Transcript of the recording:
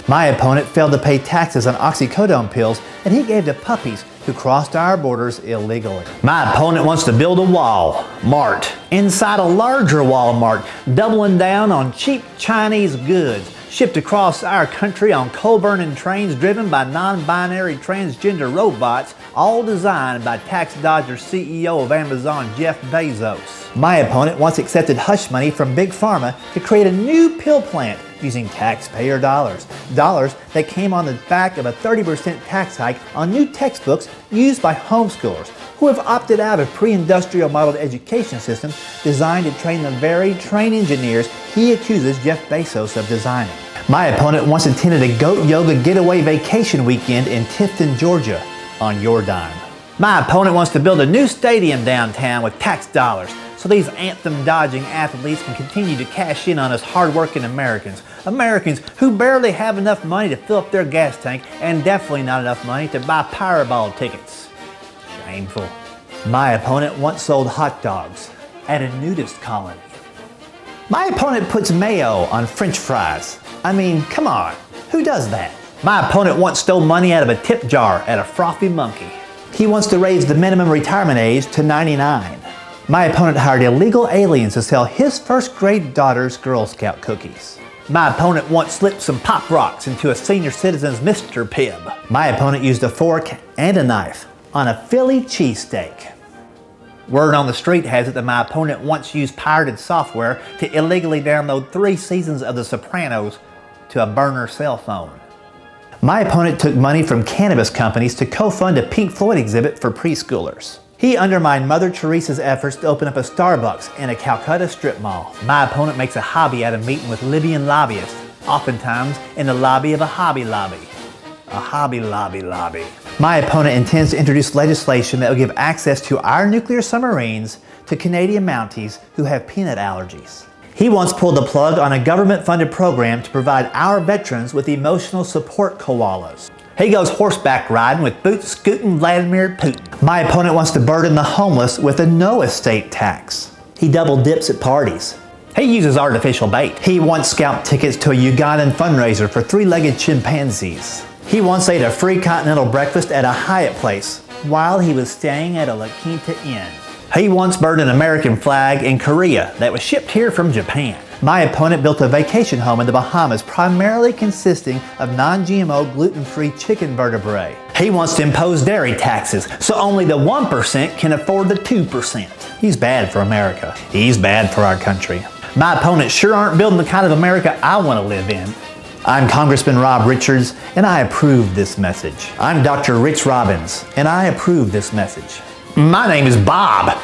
My opponent failed to pay taxes on oxycodone pills that he gave to puppies who crossed our borders illegally. My opponent wants to build a Walmart inside a larger Walmart, doubling down on cheap Chinese goods shipped across our country on coal-burning trains driven by non-binary transgender robots, all designed by tax dodger CEO of Amazon, Jeff Bezos. My opponent once accepted hush money from Big Pharma to create a new pill plant using taxpayer dollars. Dollars that came on the back of a 30% tax hike on new textbooks used by homeschoolers who have opted out of pre-industrial modeled education systems designed to train the very train engineers he accuses Jeff Bezos of designing. My opponent once attended a goat yoga getaway vacation weekend in Tifton, Georgia on your dime. My opponent wants to build a new stadium downtown with tax dollars so these anthem-dodging athletes can continue to cash in on us hard-working Americans. Americans who barely have enough money to fill up their gas tank and definitely not enough money to buy Powerball tickets. Shameful. My opponent once sold hot dogs at a nudist colony. My opponent puts mayo on French fries. I mean, come on, who does that? My opponent once stole money out of a tip jar at a frothy monkey. He wants to raise the minimum retirement age to 99. My opponent hired illegal aliens to sell his first grade daughter's Girl Scout cookies. My opponent once slipped some Pop Rocks into a senior citizen's Mr. Pibb. My opponent used a fork and a knife on a Philly cheesesteak. Word on the street has it that my opponent once used pirated software to illegally download 3 seasons of The Sopranos to a burner cell phone. My opponent took money from cannabis companies to co-fund a Pink Floyd exhibit for preschoolers. He undermined Mother Teresa's efforts to open up a Starbucks in a Calcutta strip mall. My opponent makes a hobby out of meeting with Libyan lobbyists, oftentimes in the lobby of a Hobby Lobby. A Hobby Lobby. My opponent intends to introduce legislation that will give access to our nuclear submarines to Canadian Mounties who have peanut allergies. He once pulled the plug on a government-funded program to provide our veterans with emotional support koalas. He goes horseback riding with boot-scooting Vladimir Putin. My opponent wants to burden the homeless with a no estate tax. He double dips at parties. He uses artificial bait. He once scalped tickets to a Ugandan fundraiser for 3-legged chimpanzees. He once ate a free continental breakfast at a Hyatt place while he was staying at a La Quinta Inn. He once burned an American flag in Korea that was shipped here from Japan. My opponent built a vacation home in the Bahamas primarily consisting of non-GMO gluten-free chicken vertebrae. He wants to impose dairy taxes so only the 1% can afford the 2%. He's bad for America. He's bad for our country. My opponents sure aren't building the kind of America I want to live in. I'm Congressman Rob Richards, and I approve this message. I'm Dr. Rik Roberts, and I approve this message. My name is Bob.